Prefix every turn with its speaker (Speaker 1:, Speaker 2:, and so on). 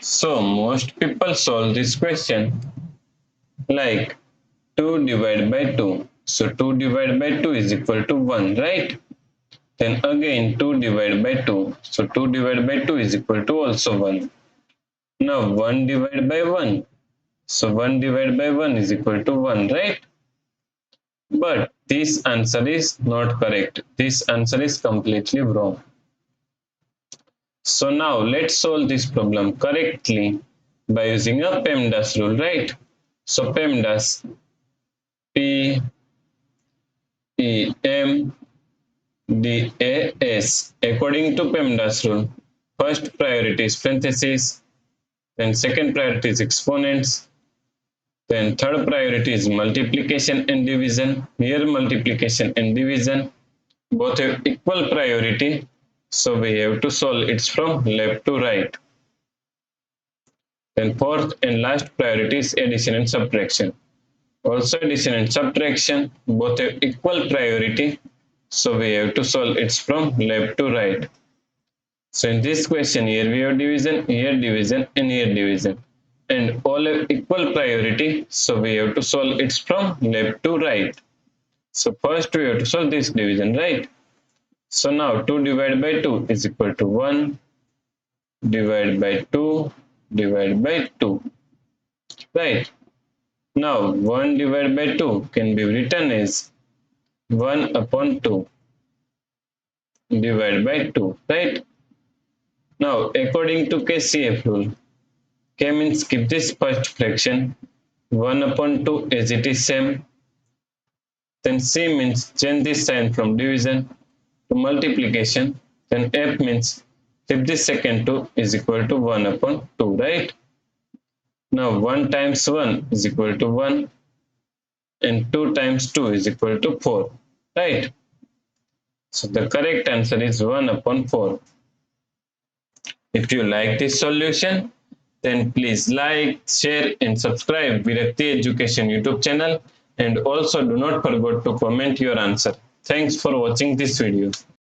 Speaker 1: So most people solve this question like 2 divided by 2. So 2 divided by 2 is equal to 1, right? Then again 2 divided by 2. So 2 divided by 2 is equal to also 1. Now 1 divided by 1. So 1 divided by 1 is equal to 1, right? But this answer is not correct. This answer is completely wrong. So now let's solve this problem correctly by using a PEMDAS rule, right? So PEMDAS, P-E-M-D-A-S. According to PEMDAS rule, first priority is parentheses, then second priority is exponents, then third priority is multiplication and division. Here multiplication and division both have equal priority, so we have to solve it from left to right. Then fourth and last priority is addition and subtraction. Also addition and subtraction both have equal priority, so we have to solve it from left to right. So in this question, here we have division, here division, and here division, and all have equal priority, so we have to solve it from left to right. So first we have to solve this division, right? So now 2 divided by 2 is equal to 1 divided by 2 divided by 2, right? Now 1 divided by 2 can be written as 1 upon 2 divided by 2, right? Now according to KCF rule, K means keep this first fraction 1 upon 2 as it is same. Then C means change this sign from division to multiplication. Then F means keep this second 2 is equal to 1 upon 2, right? Now 1 times 1 is equal to 1 and 2 times 2 is equal to 4, right? So the correct answer is 1 upon 4. If you like this solution, then please like, share and subscribe Virakti Education YouTube channel, and also do not forget to comment your answer. Thanks for watching this video.